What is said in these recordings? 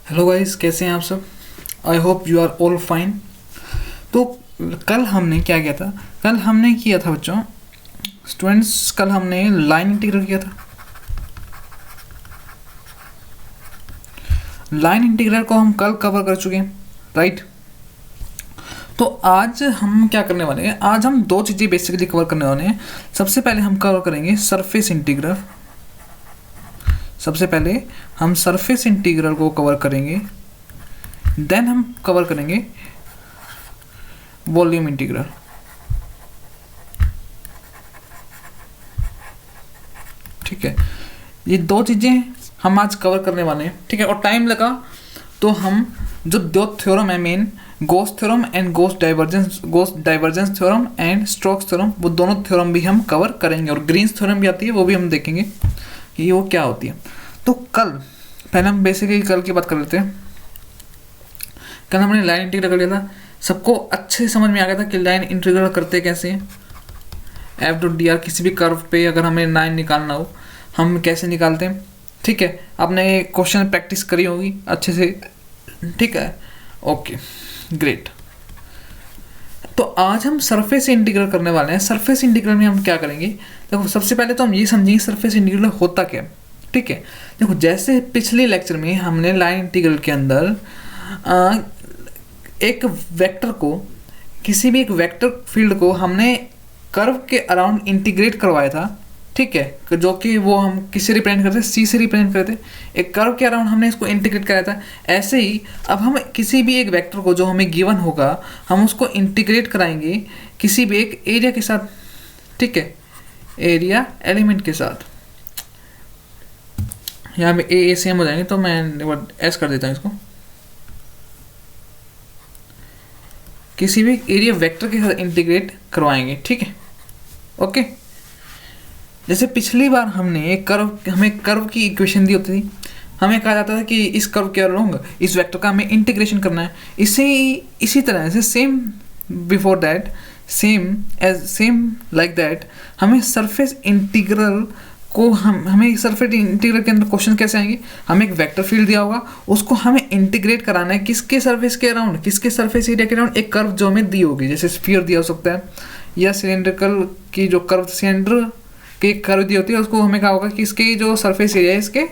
Hello guys, कैसे हैं आप सब। I hope you are all fine. तो कल हमने क्या किया था। कल हमने किया था बच्चों, स्टूडेंट्स, कल हमने लाइन इंटीग्रल किया था। लाइन इंटीग्रल को हम कल कवर कर चुके हैं, राइट। तो आज हम क्या करने वाले हैं, आज हम दो चीज़ें बेसिकली कवर करने वाले हैं। सबसे पहले हम कवर करेंगे सरफेस इंटीग्रल। सबसे पहले हम सरफेस इंटीग्रल को कवर करेंगे, देन हम कवर करेंगे वॉल्यूम इंटीग्रल। ठीक है, ये दो चीज़ें हम आज कवर करने वाले हैं, ठीक है। और टाइम लगा तो हम जो दो थ्योरम है main, Gauss theorem and Gauss divergence theorem and Stokes theorem, वो दोनों थ्योरम भी हम कवर करेंगे। और ग्रीन्स थ्योरम भी आती है, वो भी हम देखेंगे कि वो क्या होती है। तो कल पहले हम बेसिकली कल की बात कर लेते हैं। कल हमने लाइन इंटीग्रल कर लिया था, सबको अच्छे से समझ में आ गया था कि लाइन इंटीग्रल करते कैसे हैं। एफ डॉट डी आर किसी भी कर्व पे अगर हमें लाइन निकालना हो हम कैसे निकालते हैं, ठीक है। आपने क्वेश्चन प्रैक्टिस करी होगी अच्छे से, ठीक है, ओके ग्रेट। तो आज हम सरफेस इंटीग्रल करने वाले हैं। सरफेस इंटीग्रल में हम क्या करेंगे, देखो सबसे पहले तो हम ये समझेंगे सरफेस इंटीग्रल होता क्या है, ठीक है। देखो जैसे पिछले लेक्चर में हमने लाइन इंटीग्रल के अंदर एक वेक्टर को, किसी भी एक वेक्टर फील्ड को हमने कर्व के अराउंड इंटीग्रेट करवाया था, ठीक है, जो कि वो हम किससे रिप्रेजेंट करते हैं, सी से रिप्रेजेंट करते हैं। एक कर्व के अराउंड हमने इसको इंटीग्रेट कराया था। ऐसे ही अब हम किसी भी एक वेक्टर को जो हमें गिवन होगा हम उसको इंटीग्रेट कराएंगे किसी भी एक एरिया के साथ, ठीक है, एरिया एलिमेंट के साथ। यहाँ पे ए सेम हो जाएंगे, तो मैं एस कर देता हूँ इसको। किसी भी एरिया वेक्टर के साथ इंटीग्रेट करवाएंगे, ठीक है, ओके। जैसे पिछली बार हमें कर्व की इक्वेशन दी होती थी, हमें कहा जाता था कि इस कर्व के अलोंग इस वेक्टर का हमें इंटीग्रेशन करना है। इसी तरह से same before that, same like that हमें सरफेस इंटीग्रल को हमें सरफेस इंटीग्रल के अंदर क्वेश्चन कैसे आएंगे। हमें एक वेक्टर फील्ड दिया होगा, उसको हमें इंटीग्रेट कराना है किसके सरफेस के अराउंड, किसके सरफेस एरिया के अराउंड, एक कर्व जो हमें दी होगी। जैसे स्फीयर दिया हो सकता है, या सिलेंड्रिकल की जो कर्व, सिलेंडर की कर्व दी होती है, उसको हमें कहा होगा कि इसके जो सरफेस एरिया है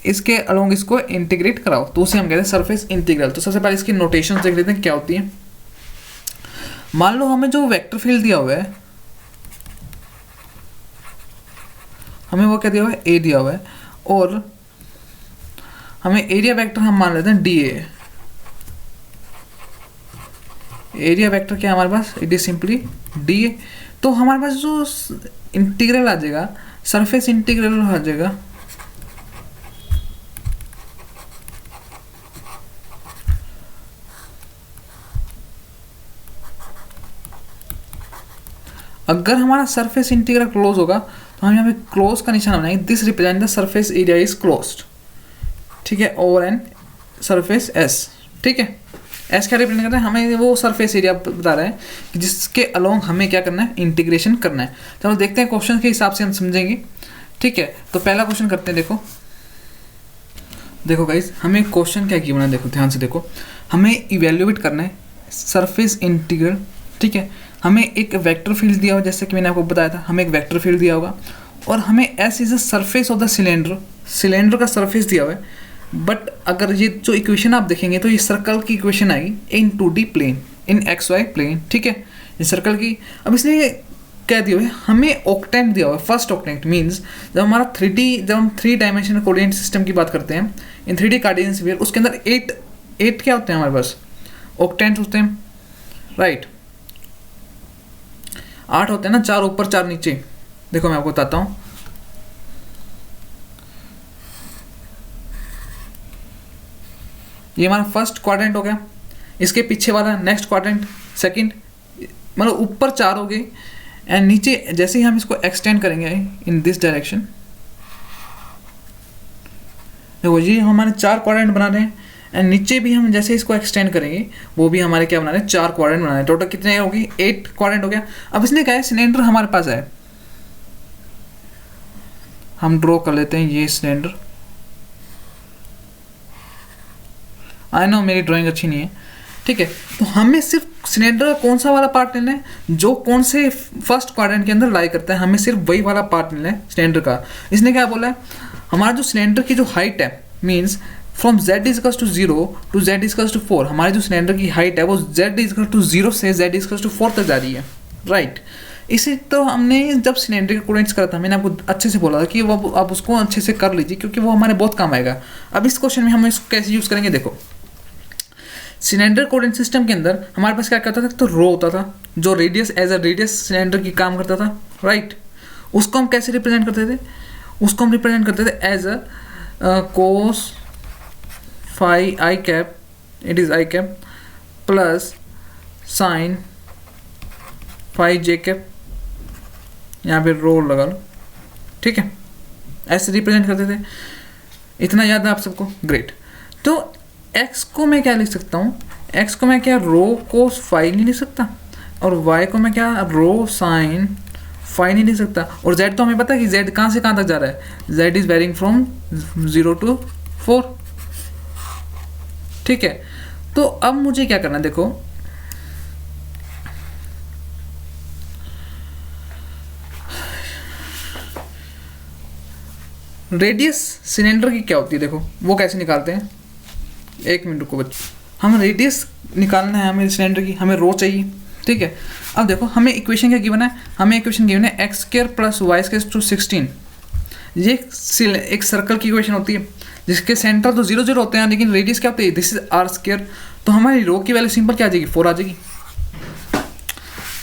इसके अलोंग इसको इंटीग्रेट कराओ, तो उसे हम कहते हैं सरफेस इंटीग्रल। तो सबसे पहले इसकी नोटेशन देख लेते हैं क्या होती है। मान लो हमें जो वेक्टर फील्ड दिया हुआ है, हमें वो क्या दिया हुआ है, ए दिया हुआ है, और हमें एरिया वेक्टर हम मान लेते हैं डी ए। एरिया वेक्टर क्या है हमारे पास, it is simply D A. तो हमारे पास जो इंटीग्रल आ जाएगा, सरफेस इंटीग्रल आ जाएगा, अगर हमारा सरफेस इंटीग्रल क्लोज होगा तो हम यहाँ पे क्लोज का निशान बनाएंगे। This represent the surface area is closed, ठीक है, ओवर एन सरफेस एस, ठीक है। एस क्या रिप्रेजेंट करता है, हमें वो सरफेस एरिया बता रहा है कि जिसके अलोंग हमें क्या करना है, इंटीग्रेशन करना है। चलो देखते हैं क्वेश्चन के हिसाब से हम समझेंगे, ठीक है। तो पहला क्वेश्चन करते हैं। देखो गाइस, हमें क्वेश्चन क्या किया है, देखो ध्यान से देखो। हमें इवेल्युएट करना है सरफेस इंटीग्रल, ठीक है। हमें एक वेक्टर फील्ड दिया होगा, जैसे कि मैंने आपको बताया था, हमें एक वेक्टर फील्ड दिया होगा, और हमें S is the surface of the cylinder का सरफेस दिया हुआ है। बट अगर ये जो इक्वेशन आप देखेंगे तो ये सर्कल की इक्वेशन आएगी इन 2D प्लेन, इन XY प्लेन, ठीक है, ये सर्कल की। अब इसलिए क्या दिया हुआ है, हमें ऑक्टेंट दिया हुआ है। फर्स्ट ऑक्टेंट मीन्स जब हम 3 डायमेंशनल कोऑर्डिनेट सिस्टम की बात करते हैं, इन 3D कार्टेशियन स्फीयर, उसके अंदर 8 क्या होते हैं हमारे पास, ऑक्टेंट होते हैं, राइट। 8 होते हैं ना, 4 ऊपर 4 नीचे। देखो मैं आपको बताता हूँ, ये हमारा फर्स्ट क्वाड्रेंट हो गया, इसके पीछे वाला नेक्स्ट क्वाड्रेंट सेकंड, मतलब ऊपर 4 हो गए, एंड नीचे जैसे ही हम इसको एक्सटेंड करेंगे इन दिस डायरेक्शन, देखो ये हमारे 4 क्वाड्रेंट बना रहे हैं, एंड नीचे भी हम जैसे इसको एक्सटेंड करेंगे वो भी हमारे क्या बना रहे हैं, 4 क्वाड्रेंट बना रहे हैं। टोटल कितने होगी, 8 क्वाड्रेंट हो गया। अब इसने कहा है सिलेंडर हमारे पास है, हम ड्रॉ कर लेते हैं ये सिलेंडर। आई नो मेरी ड्राइंग अच्छी नहीं है, ठीक है। तो हमें सिर्फ सिलेंडर का कौन सा वाला पार्ट लेना है जो कौन से फर्स्ट क्वाड्रेंट के अंदर लाई करता है, हमें सिर्फ वही वाला पार्ट लेना है सिलेंडर का। इसने क्या बोला है, हमारा जो सिलेंडर की जो हाइट है means from z equals to 0 to z equals to 4, हमारी जो सिलेंडर की हाइट है वो z इजकल्स टू 0 से z इजकल्स टू 4 तक जा रही है, राइट। इसी तो हमने जब सिलेंडर के कोऑर्डिनेट्स करा था, मैंने आपको अच्छे से बोला था कि वो आप उसको अच्छे से कर लीजिए क्योंकि वो हमारे बहुत काम आएगा। अब इस क्वेश्चन में हम इसको कैसे यूज़ करेंगे, देखो सिलेंडर कोऑर्डिनेट सिस्टम के अंदर हमारे पास क्या करता था, तो रो होता था जो radius as a radius cylinder की काम करता था, राइट। उसको हम कैसे रिप्रेजेंट करते थे, उसको हम रिप्रेजेंट करते थे as a cos phi I cap, it is I cap plus sine phi J cap, यहाँ पे रो लगा लो, ठीक है, ऐसे रिप्रेजेंट करते थे। इतना याद है आप सबको, ग्रेट। तो x को मैं क्या लिख सकता हूँ, x को मैं क्या रो कोस फाई नहीं लिख सकता, और y को मैं क्या रो साइन फाई नहीं लिख सकता, और z तो हमें पता है कि z कहाँ से कहाँ तक जा रहा है, z is varying from 0 to 4, ठीक है। तो अब मुझे क्या करना है, देखो रेडियस सिलेंडर की क्या होती है, देखो वो कैसे निकालते हैं, एक मिनट रुको बच्चे, हम रेडियस निकालना है हमें सिलेंडर की, हमें रो चाहिए, ठीक है। अब देखो हमें इक्वेशन क्या गिवन है, हमें इक्वेशन गिवन है x square plus Y square to 16, ये एक सर्कल की इक्वेशन होती है जिसके सेंटर तो 0 0 होते हैं लेकिन रेडियस क्या होती है, दिस इज आर स्क्वायर। तो हमारी रो की वैल्यू सिंपल क्या आ जाएगी, 4 आ जाएगी।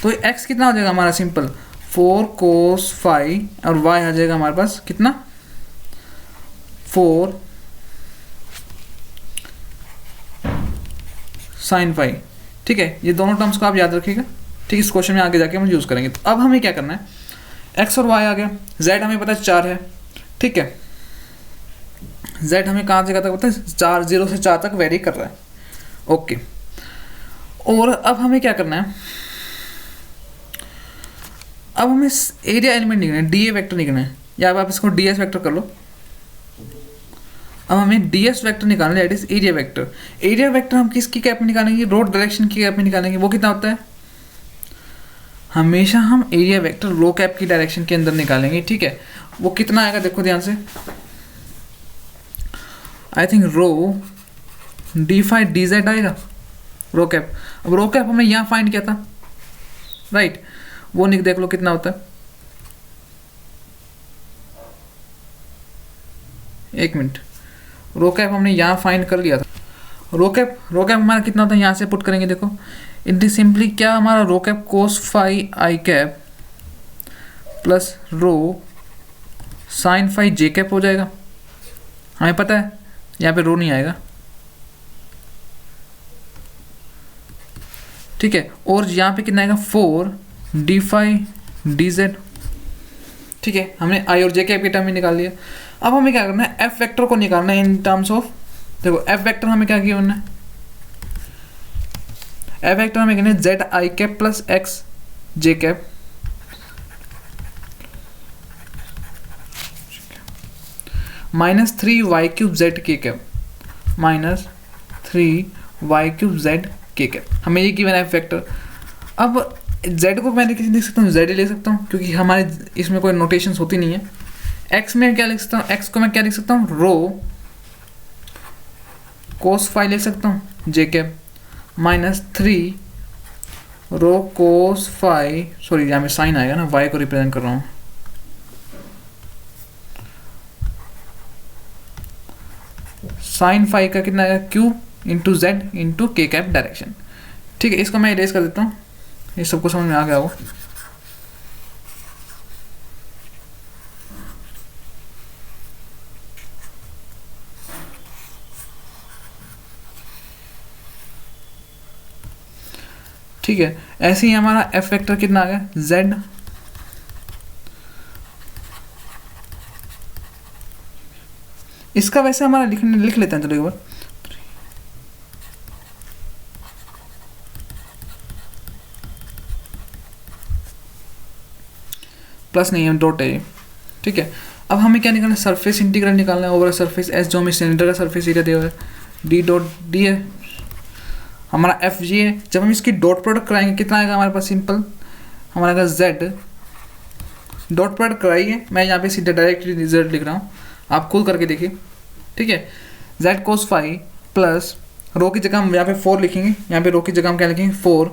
तो एक्स कितना हो जाएगा हमारा सिंपल 4 कोस फाई, और वाई आ जाएगा हमारे पास कितना 4 साइन फाई, ठीक है। ये दोनों टर्म्स को आप याद रखिएगा, ठीक है, इस क्वेश्चन में आगे जाके हम यूज़ करेंगे। तो अब हमें क्या करना है, एक्स और वाई आ गया, जेड हमें पता है 4 है, ठीक है, जेड हमें कहाँ से कहाँ तक पता है 4, 0 से 4 तक वेरी कर रहा है, ओके। और अब हमें क्या करना है, अब हमें एरिया एलिमेंट निकलना है, डी ए वैक्टर निकलना है, या आप इसको डी एस वैक्टर कर लो। अब हमें डी एस वैक्टर निकालना है, that is area vector. Area vector हम किसकी कैप में निकालेंगे, रोड डायरेक्शन की कैप में निकालेंगे। वो कितना होता है, हमेशा हम एरिया वेक्टर रो कैप की डायरेक्शन के अंदर निकालेंगे, ठीक है। वो कितना आएगा देखो ध्यान से, I think rho D five D Z आएगा रो कैप। अब रो कैप हमें यहाँ फाइंड किया था, राइट, वो देख लो कितना होता है, एक मिनट, रो कैप हमने यहाँ फाइंड कर लिया था। रो कैप हमारा कितना होता है, यहाँ से पुट करेंगे, देखो इट इज सिंपली क्या हमारा रो कैप कोस फाई आई cap plus rho sine phi जे कैप हो जाएगा। हमें पता है यहाँ पे रो नहीं आएगा, ठीक है। और यहाँ पे कितना आएगा 4 डी फाई डी जेड, ठीक है। हमने आई और जे कैप के टर्म में निकाल लिया। अब हमें क्या करना है, एफ वेक्टर को निकालना है इन टर्म्स ऑफ, देखो एफ वेक्टर हमें क्या किया है, एफ वेक्टर हमें कहना है Z I cap plus X J cap -3 Y cube Z K cap -3 Y cube Z K cap, हमें ये गिवन है एफ वेक्टर। अब z को मैं किसी लिख सकता हूँ, z ले सकता हूँ क्योंकि हमारे इसमें कोई नोटेशंस होती नहीं है। x में क्या लिख सकता हूँ, x को मैं क्या लिख सकता हूँ, रो कोस फाई लिख सकता हूँ जे कैप -3 रो कोस फाई, सॉरी यहाँ में साइन आएगा ना, y को रिप्रेजेंट कर रहा हूँ, साइन फाई का कितना आएगा q इंटू जेड इंटू के कैप डायरेक्शन, ठीक है। इसको मैं इरेज कर देता हूँ, ये सबको समझ में आ गया वो। ठीक है, ऐसे ही हमारा एफ वेक्टर कितना आ गया z, इसका वैसे हमारा लिख लेते हैं, चलो एक बार, प्लस नहीं है डॉट है, ठीक है। अब हमें क्या निकालना है, सरफेस इंटीग्रल निकालना है ओवर सरफेस एस, जो हमें सिलेंडर का सरफेस एरिया दिया हुआ है, डी डॉट डी है, हमारा एफ जी है। जब हम इसकी डॉट प्रोडक्ट कराएंगे कितना आएगा हमारे पास, सिंपल हमारा आएगा जेड डॉट प्रोडक्ट कराइए। मैं यहाँ पे सीधा डायरेक्टली रिजल्ट लिख रहा हूँ, आप खुद करके देखिए, ठीक है। Z cos phi plus rho की जगह हम यहाँ पे 4 लिखेंगे, यहाँ पे रो की जगह हम क्या लिखेंगे 4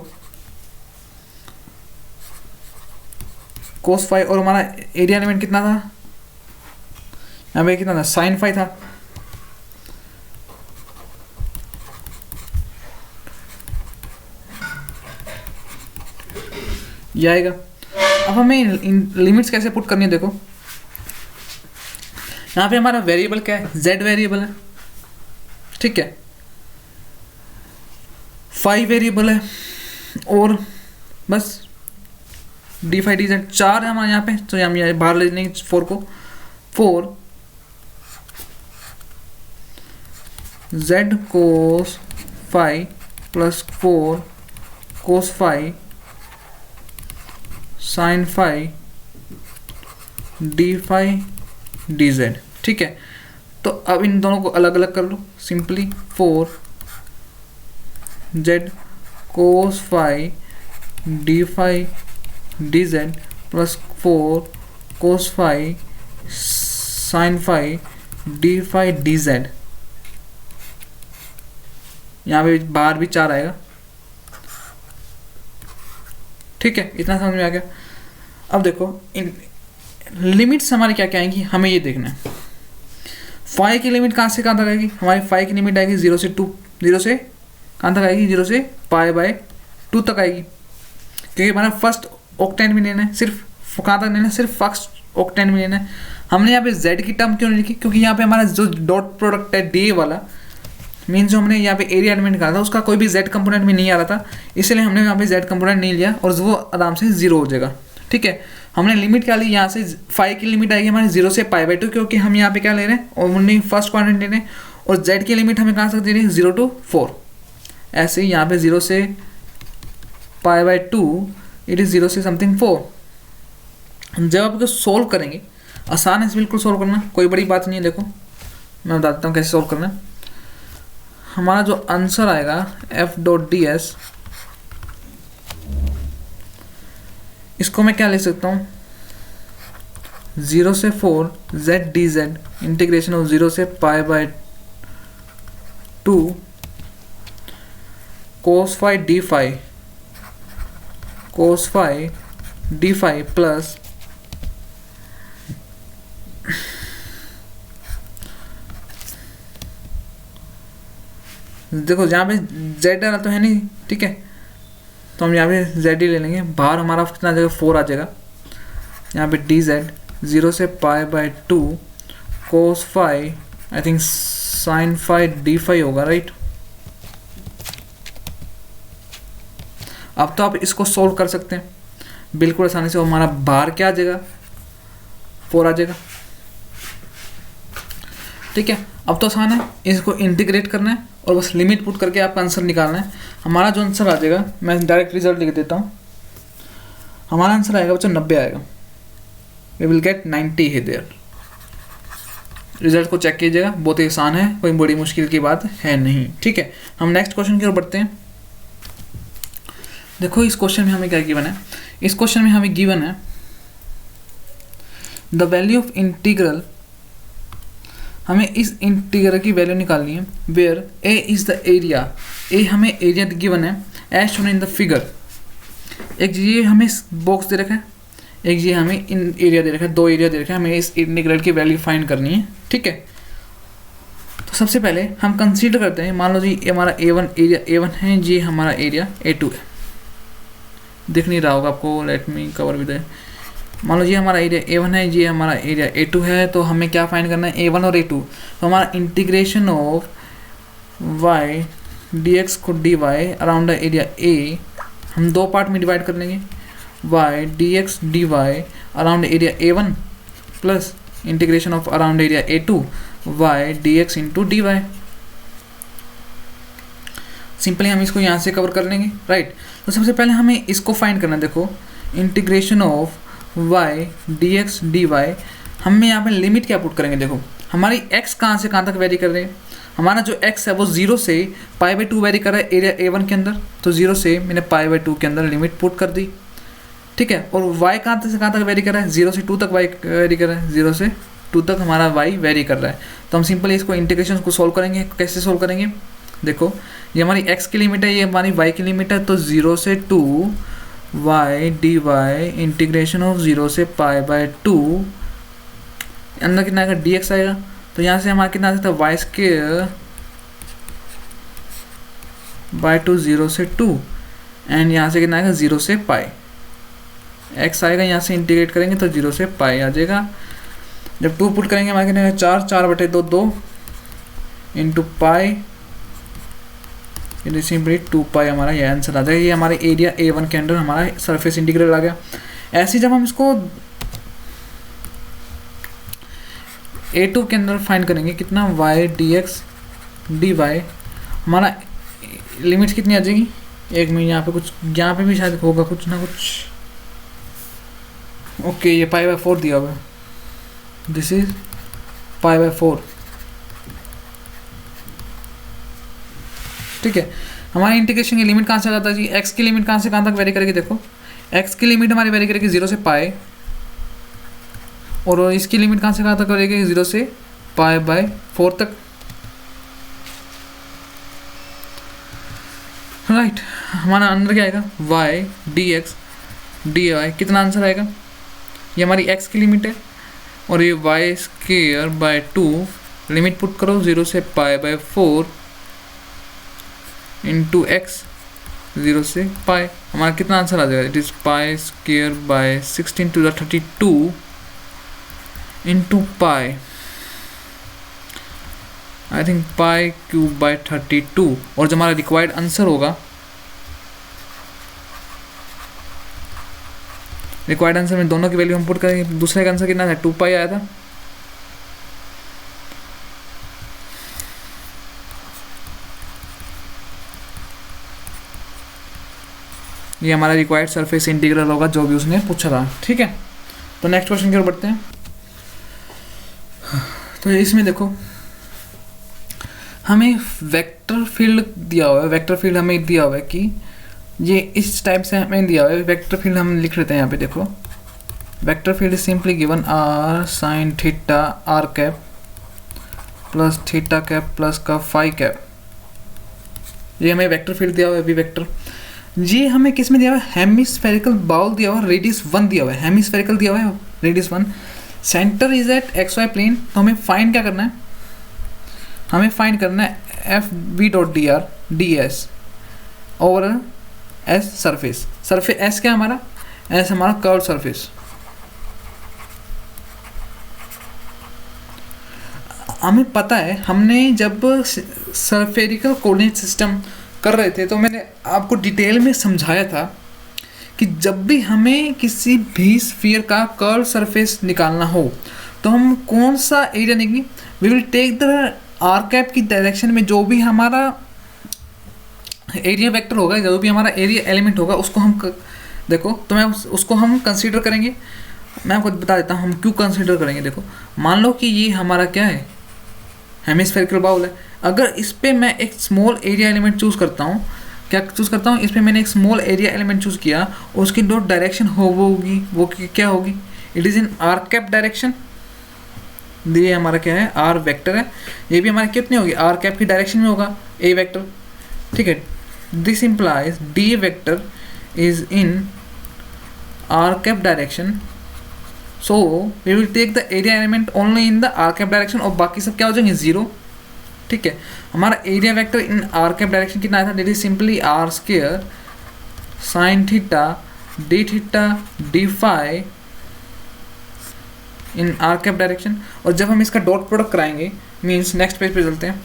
कोस फाई, और हमारा एरिया एलिमेंट कितना था यहाँ पे, कितना था साइन फाई था, ये आएगा। अब हमें इन लिमिट्स कैसे पुट करनी है, देखो यहाँ पे हमारा वेरिएबल क्या है, z वेरिएबल है, ठीक है, फाई वेरिएबल है, और बस डी फाई डी जेड 4 है हमारे यहाँ पे, तो हम यहाँ बाहर ले लेंगे 4 को, 4 z cos phi plus 4 cos phi sine phi D phi D Z, ठीक है। तो अब इन दोनों को अलग अलग कर लो simply, 4 z cos phi D phi D z plus 4 cos phi sine phi D phi D z, यहाँ पे बाहर भी 4 आएगा, ठीक है। इतना समझ में आ गया। अब देखो इन लिमिट्स हमारी क्या क्या आएंगी, हमें ये देखना है। फाई की लिमिट कहाँ से कहाँ तक आएगी, हमारी फाई की लिमिट आएगी 0 से 2, 0 से कहाँ तक आएगी, 0 से π/2 तक आएगी, क्योंकि हमारा फर्स्ट ऑक्टेन में लेना है, सिर्फ कहाँ तक लेना है, सिर्फ फर्स्ट ऑक्टेन में लेना है। हमने यहाँ पे z की टर्म क्यों नहीं लिखी, क्योंकि यहाँ पे हमारा जो डॉट प्रोडक्ट है डे वाला, मीन्स जो हमने यहाँ पे एरिया एलिमेंट निकाला था उसका कोई भी z कंपोनेंट में नहीं आ रहा था, इसलिए हमने यहाँ पे z कंपोनेंट नहीं लिया और वो आराम से 0 हो जाएगा, ठीक है। हमने लिमिट क्या ली, यहाँ से फाई की लिमिट आएगी हमारी 0 से π/2, क्योंकि हम यहाँ पे क्या ले रहे हैं, ओनली फर्स्ट क्वाड्रेंट ले रहे हैं, और z की लिमिट हमें कहाँ से दे रहे हैं 0 to 4। ऐसे ही यहाँ पे 0 से π/2 इट इज़ 0 से समथिंग 4। जब आप इसको सोल्व करेंगे, आसान है बिल्कुल सोल्व करना, कोई बड़ी बात नहीं है। देखो मैं बता देता हूँ कैसे सोल्व करना है। हमारा जो आंसर आएगा f.ds, इसको मैं क्या ले सकता हूँ, 0 से 4 z dz इंटीग्रेशन ऑफ 0 से π/2 cos phi D phi cos phi D phi plus देखो यहाँ पे z डाला तो है नहीं, ठीक है, तो हम यहाँ पे z ही ले लेंगे, बाहर हमारा कितना आ जाएगा 4 आ जाएगा, यहाँ पे डी जेड 0 से π/2 cos phi I think sine phi D phi होगा, राइट। अब तो आप इसको सोल्व कर सकते हैं बिल्कुल आसानी से, हमारा बाहर क्या आ जाएगा 4 आ जाएगा, ठीक है। अब तो आसान है, इसको इंटीग्रेट करना है और बस लिमिट पुट करके आपका आंसर निकालना है। हमारा जो आंसर आ जाएगा, मैं डायरेक्ट रिजल्ट लिख देता हूँ, हमारा आंसर आएगा बच्चों 90 आएगा, वी विल गेट 90 है देयर। रिजल्ट को चेक कीजिएगा, बहुत ही आसान है, कोई बड़ी मुश्किल की बात है नहीं, ठीक है। हम नेक्स्ट क्वेश्चन की ओर बढ़ते हैं। देखो इस क्वेश्चन में हमें क्या गिवन है, इस क्वेश्चन में हमें गिवन है द वैल्यू ऑफ इंटीग्रल, हमें इस इंटीग्रल की वैल्यू निकालनी है, where A is the area, A हमें एरिया गिवन है as shown in the figure. एक ये हमें बॉक्स दे रखा है, एक ये हमें इन एरिया दे रखा है, 2 एरिया दे रखा है, हमें इस इंटीग्रल की वैल्यू फाइंड करनी है, ठीक है। तो सबसे पहले हम कंसीडर करते हैं, मान लो जी ये हमारा A1 एरिया A1 है, ये हमारा एरिया A2 है, दिख नहीं रहा होगा आपको, लेट मी कवर विद। मान लो ये हमारा एरिया A1 है, ये हमारा एरिया A2 है, तो हमें क्या फाइंड करना है A1 और A2। तो हमारा इंटीग्रेशन ऑफ y dx को dy around the area A हम 2 पार्ट में डिवाइड कर लेंगे, y dx dy around area A1 plus integration of around area A2 y dx into D Y. Simply हम इसको यहाँ से कवर कर लेंगे, राइट। तो सबसे पहले हमें इसको फाइंड करना है, देखो integration of y dx dy, हमें यहाँ पे लिमिट क्या पुट करेंगे, देखो हमारी x कहाँ से कहाँ तक वेरी कर रहे हैं, हमारा जो x है वो 0 से π/2 वेरी कर रहा है एरिया A1 के अंदर, तो 0 से मैंने π/2 के अंदर लिमिट पुट कर दी, ठीक है। और y कहाँ से कहाँ तक वेरी कर रहा है, 0 से 2 तक y वेरी कर रहा है, 0 से 2 तक हमारा y वेरी कर रहा है। तो हम सिंपली इसको इंटीग्रेशन को सॉल्व करेंगे। कैसे सॉल्व करेंगे, देखो ये हमारी x की लिमिट है, ये हमारी y की लिमिट है, तो 0 से 2 y dy इंटीग्रेशन ऑफ 0 से π/2 अंदर कितना आएगा dx आएगा। तो यहाँ से हमारा कितना आ सकता है वाई स्क्वेयर बाय 2 0 से 2 एंड यहाँ से कितना आएगा 0 से पाई, x आएगा, यहाँ से इंटीग्रेट करेंगे तो 0 से पाई आ जाएगा। जब 2 पुट करेंगे हमारे कितना 4/2 2 इंटू पाई, सिंपली 2 पाई हमारा ये आंसर आ जाएगा। ये हमारे एरिया A1 के अंदर हमारा सरफेस इंटीग्रल आ गया। ऐसे जब हम इसको A2 के अंदर फाइंड करेंगे कितना y dx dy, हमारा लिमिट्स कितनी आ जाएगी, एक मिनट यहाँ पे कुछ, यहाँ पे भी शायद होगा कुछ ना कुछ। ओके ये π/4 दिया हुआ है, दिस इज π/4, ठीक है। हमारी इंटीग्रेशन की लिमिट कहाँ से आ जाता है जी, x की लिमिट कहाँ से कहाँ तक वेरी करेगी, देखो x की लिमिट हमारी वेरी करेगी 0 से पाई, और इसकी लिमिट कहाँ से कहाँ तक करेगी 0 से π/4 तक, राइट। हमारा अंदर क्या आएगा y dx dy, कितना आंसर आएगा, ये हमारी x की लिमिट है और ये y square by 2, limit put करो 0 से π/4 इंटू एक्स 0 से पाई, हमारा कितना आंसर आ जाएगा, it is pi square by 16 to the 32 into pi, I think pi cube by 32। और जो हमारा रिक्वायर्ड आंसर होगा, रिक्वायर्ड आंसर में दोनों की वैल्यू हम पुट करेंगे। दूसरे का आंसर कितना था, 2 पाई आया था, ये हमारा रिक्वायर्ड सरफेस इंटीग्रल होगा जो भी उसने पूछा था, ठीक है। तो नेक्स्ट क्वेश्चन की ओर बढ़ते हैं। तो इसमें देखो हमें वेक्टर फील्ड दिया हुआ है, वेक्टर फील्ड हमें दिया हुआ है कि ये इस टाइप से हमें दिया हुआ है। वेक्टर फील्ड हम लिख लेते हैं यहाँ पे, देखो vector field is simply given r sin theta r cap plus theta cap plus का फाई कैप, ये हमें वेक्टर फील्ड दिया हुआ है। वी वेक्टर ये हमें किस में दिया हुआ है, हेमिस्फेरिकल बाउल दिया हुआ है, रेडियस 1 दिया हुआ है, हेमिस्फेरिकल दिया हुआ है, radius 1, centre is at XY plane. तो हमें फाइंड क्या करना है, हमें फाइंड करना है FB.dr ds over S surface. Surface S क्या हमारा, S हमारा कर्व सरफेस। हमें पता है, हमने जब सर्फेरिकल कोऑर्डिनेट सिस्टम कर रहे थे तो मैंने आपको डिटेल में समझाया था कि जब भी हमें किसी भी स्फीयर का कर्व सरफेस निकालना हो तो हम कौन सा एरिया लेंगे, we will take the r cap की डायरेक्शन में जो भी हमारा एरिया वेक्टर होगा, जो भी हमारा एरिया एलिमेंट होगा उसको हम देखो, तो मैं उसको हम कंसीडर करेंगे। मैं आपको बता देता हूँ हम क्यों कंसीडर करेंगे। देखो मान लो कि ये हमारा क्या है, हेमिस्फेरिकल बाउल है। अगर इस पर मैं एक स्मॉल एरिया एलिमेंट चूज़ करता हूँ, क्या चूज़ करता हूँ, इस पर मैंने एक स्मॉल एरिया एलिमेंट चूज़ किया और उसकी जो डायरेक्शन होगी वो क्या होगी, it is in are cap direction. ये हमारा क्या है, आर वेक्टर है, ये भी हमारा कितनी होगी, आर कैप की डायरेक्शन में होगा ए वेक्टर, ठीक है। This implies d vector is in are cap direction, so we will take the area element only in the r cap direction और बाकी सब क्या हो जाएंगे, जीरो, ठीक है। हमारा area vector in are cap direction कितना आया था, that is simply r square sine theta d phi in are cap direction. और जब हम इसका डॉट प्रोडक्ट कराएंगे, मीन्स नेक्स्ट पेज पे चलते हैं।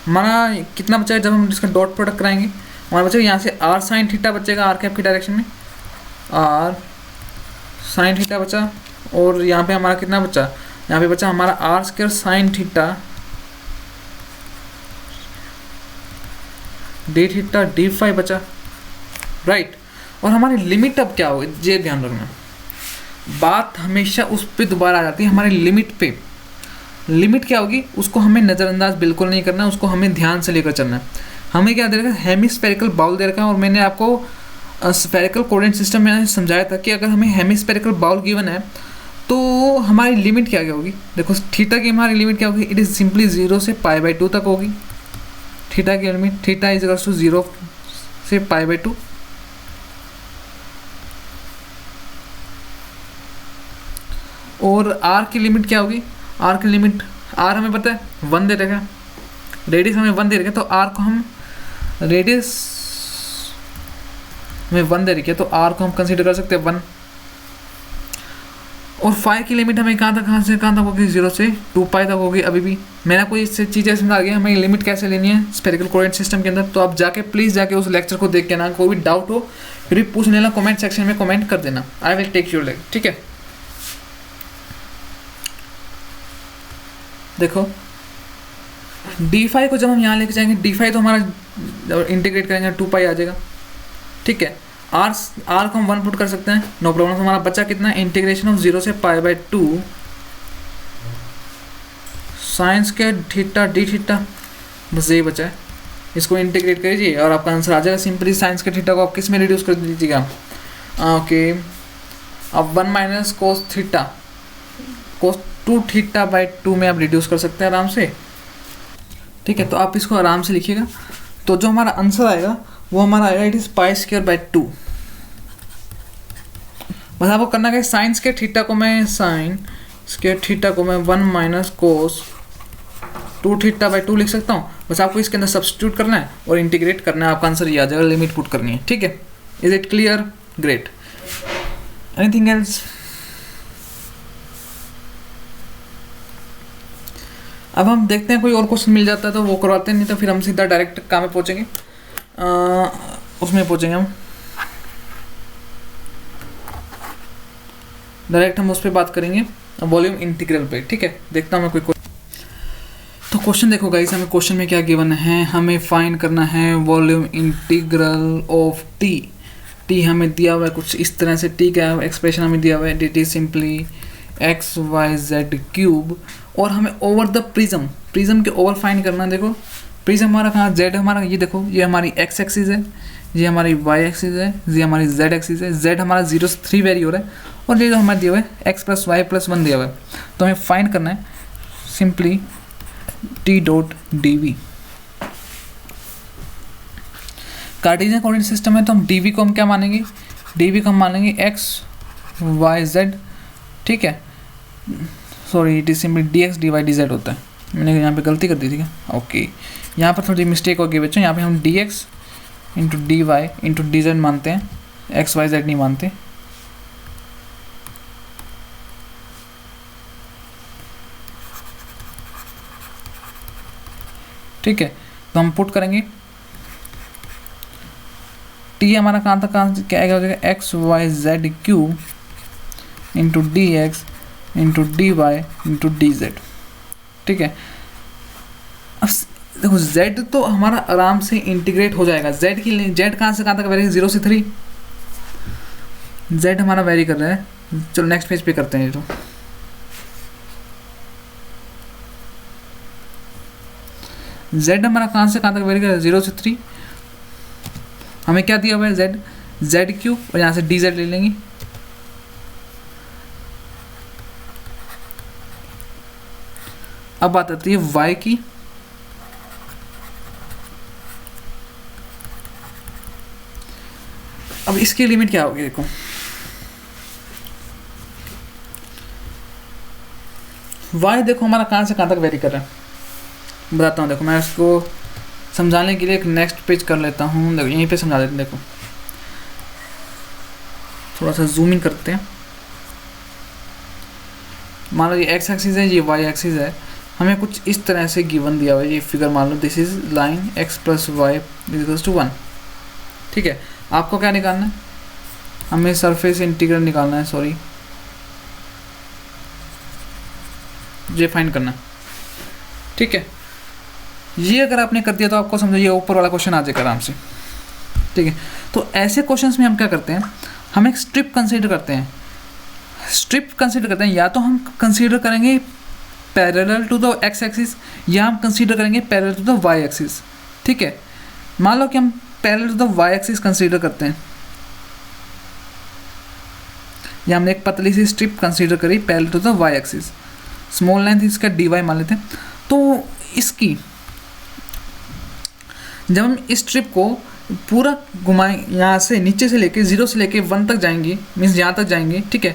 हमारा कितना बचा है, जब हम इसका डॉट प्रोडक्ट कराएंगे हमारा बचेगा यहाँ से आर साइन थीटा बचेगा आर कैप की डायरेक्शन में, आर साइन थीटा बचा, और यहाँ पे हमारा कितना बचा, यहाँ पे बचा हमारा r square sine theta d phi बचा, राइट। और हमारी लिमिट अब क्या होगी, ये ध्यान रखना, बात हमेशा उस पर दोबारा आ जाती है, हमारी लिमिट पे। लिमिट क्या होगी उसको हमें नज़रअंदाज बिल्कुल नहीं करना, उसको हमें ध्यान से लेकर चलना है। हमें क्या दे रखा है, हेमिस्फेरिकल बाउल दे रखा है, और मैंने आपको स्फेरिकल कोऑर्डिनेट सिस्टम में समझाया था कि अगर हमें हेमिस्फेरिकल बाउल गिवन है तो हमारी लिमिट क्या क्या होगी। देखो थीटा की हमारी लिमिट क्या होगी, इट इज़ सिंपली 0 से π/2 तक होगी। थीटा की limit, theta is equals to 0 से π/2। और आर की लिमिट क्या होगी, आर की लिमिट, आर हमें पता है 1 दे रखा है, रेडियस हमें 1 दे रखा है, तो आर को हम, रेडियस में 1 दे रखी है तो आर को हम कंसीडर कर सकते हैं 1। और फाई की लिमिट हमें कहाँ तक होगी, 0 से 2π तक होगी। अभी भी मैंने कोई इससे चीज़ें समझा गई, हमें लिमिट कैसे लेनी है स्फेरिकल कोऑर्डिनेट सिस्टम के अंदर। तो आप जाके प्लीज़ जाके उस लेक्चर को देख के ना, कोई भी डाउट हो फिर भी पूछ लेना, कमेंट सेक्शन में कमेंट कर देना, I will take your leg, ठीक है। देखो d5 को जब हम यहाँ लेके जाएंगे, d5 तो हमारा इंटीग्रेट करेंगे 2π आ जाएगा, ठीक है। आर को हम 1 पुट कर सकते हैं, नो प्रॉब्लम। हमारा बच्चा कितना है, इंटीग्रेशन ऑफ 0 से π/2 साइंस के थीटा डी थीटा, बस यही बचा है। इसको इंटीग्रेट करिए और आपका आंसर आ जाएगा सिंपली। साइंस के थीटा को आप किस में रिड्यूस कर दीजिएगा, ओके, अब 1 माइनस कोस थीटा, कोस 2 θ/2 में आप रिड्यूस कर सकते हैं आराम से, ठीक है। तो आप इसको आराम से लिखिएगा। तो जो हमारा आंसर आएगा वो हमारा आएगा, इट इज़ π²/2। बस आपको करना है, साइंस के थीटा को मैं, साइन के थीटा को मैं 1 माइनस कोस 2 θ/2 लिख सकता हूँ। बस आपको इसके अंदर सब्स्टिट्यूट करना है और इंटीग्रेट करना है, आपका आंसर ये आ जाएगा, लिमिट पुट करनी है, ठीक है। Is it clear, great, anything else. अब हम देखते हैं कोई और क्वेश्चन मिल जाता है तो वो करवाते हैं, नहीं तो फिर हम सीधा डायरेक्ट काम में पहुँचेंगे, उसमें पहुँचेंगे हम डायरेक्ट, हम उस पर बात करेंगे वॉल्यूम इंटीग्रल पे, ठीक है। देखता हूँ मैं कोई तो क्वेश्चन देखो गाइस, हमें क्वेश्चन में क्या गिवन है, हमें फाइंड करना है volume integral of T. T हमें दिया हुआ है कुछ इस तरह से, टी का एक्सप्रेशन हमें दिया हुआ है, dt सिंपली xyz³, और हमें ओवर द प्रिज्म, प्रिज्म के ओवर फाइंड करना है। देखो प्रिज्म हमारा कहाँ, z हमारा, ये देखो ये हमारी x एक्सिस है, ये हमारी y एक्सिस है, ये हमारी z एक्सिस है। z हमारा 0 से 3 वेरी हो रहा है, और ये जो हमारे दिया हुआ है x + y + 1 दिया हुआ है। तो हमें फाइंड करना है simply t.dv। Cartesian coordinate system है तो हम dv को हम क्या मानेंगे, dv को हम मानेंगे x y z, ठीक है। Sorry, it is simply dx dy dz होता है, मैंने यहाँ पे गलती कर दी थी क्या, ओके। यहाँ पर थोड़ी मिस्टेक हो गई बच्चों, यहाँ पे हम dx × dy × dz मानते हैं, x y z नहीं मानते। ठीक है, तो हम पुट करेंगे t हमारा कहाँ तक, क्या आएगा, हो जाएगा xyz³ × dx × dy × dz, ठीक है। अब देखो z तो हमारा आराम से इंटीग्रेट हो जाएगा, z की z कहाँ से कहाँ तक वेरी, 0 से 3, z हमारा वेरी कर रहा है। चलो नेक्स्ट पेज पे करते हैं। तो z हमारा कहाँ से कहाँ तक वेरी कर रहा है, 0 से 3। हमें क्या दिया हुआ है, z³ और यहाँ से dz ले लेंगे। अब बात आती है y की, अब इसकी लिमिट क्या होगी, देखो y देखो हमारा कहाँ से कहाँ तक वेरी कर रहा है, बताता हूँ। देखो मैं इसको समझाने के लिए एक नेक्स्ट पेज कर लेता हूँ, देखो यहीं पे समझा देते हैं। देखो थोड़ा सा जूम इन करते हैं, मान लो ये x एक्सिस है, ये y एक्सिस है, हमें कुछ इस तरह से गिवन दिया हुआ है, ये फिगर मान लो, this is line x + y = 1, ठीक है। आपको क्या निकालना है, हमें सरफेस इंटीग्रल निकालना है, सॉरी ये फाइंड करना है, ठीक है। ये अगर आपने कर दिया तो आपको समझो ये ऊपर वाला क्वेश्चन आ जाएगा आराम से, ठीक है। तो ऐसे क्वेश्चंस में हम क्या करते हैं, हम एक स्ट्रिप कंसीडर करते हैं। स्ट्रिप कंसीडर करते हैं, या तो हम कंसीडर करेंगे parallel to the x axis, या हम कंसीडर करेंगे parallel to the y axis. ठीक है, मान लो कि हम parallel to the y axis consider करते हैं, या हमने एक पतली सी स्ट्रिप कंसीडर करी parallel to the y axis, small length इसका डी वाई मान लेते हैं। तो इसकी जब हम इस स्ट्रिप को पूरा घुमाएं, यहाँ से नीचे से लेके 0 से लेके 1 तक जाएंगे, मीन्स यहाँ तक जाएंगे, ठीक है,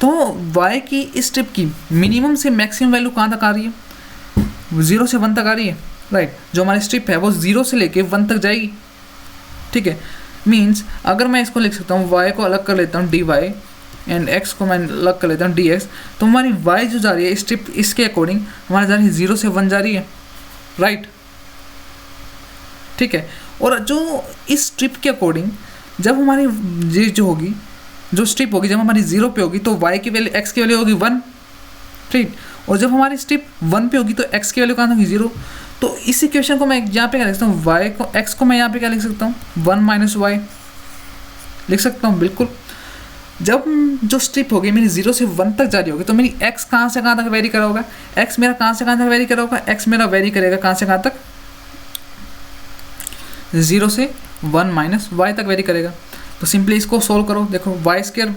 तो y की इस स्ट्रिप की मिनिमम से मैक्सिमम वैल्यू कहाँ तक आ रही है, 0 से 1 तक आ रही है, राइट। जो हमारी स्ट्रिप है वो 0 से लेके 1 तक जाएगी, ठीक है। मीन्स अगर मैं इसको लिख सकता हूँ, y को अलग कर लेता हूँ dy एंड x को मैं अलग कर लेता हूँ dx, तो हमारी y जो जा रही है स्ट्रिप इसके अकॉर्डिंग हमारी जा रही है 0 से 1 जा रही है, राइट, ठीक है। और जो इस स्ट्रिप के अकॉर्डिंग जब हमारी ये जो होगी, जो स्ट्रिप होगी जब हमारी 0 पे होगी तो y की वैल्यू x की वैल्यू होगी 1, ठीक। और जब हमारी स्ट्रिप 1 पे होगी तो x की वैल्यू कहाँ होगी 0। तो इस इक्वेशन को मैं यहाँ पे क्या लिख सकता हूँ, y को x को मैं यहाँ पे क्या लिख सकता हूँ 1 माइनस वाई लिख सकता हूँ, बिल्कुल। जब जो स्ट्रिप होगी मेरी 0 से 1 तक जा रही होगी तो मेरी x कहाँ से कहाँ तक वेरी करा होगा, x मेरा कहाँ से कहाँ तक वेरी करा होगा, x मेरा वेरी करेगा कहाँ से कहाँ तक, 0 से 1 माइनस वाई तक वेरी करेगा। तो सिंपली इसको सोल्व करो, देखो वाई स्क्वायर,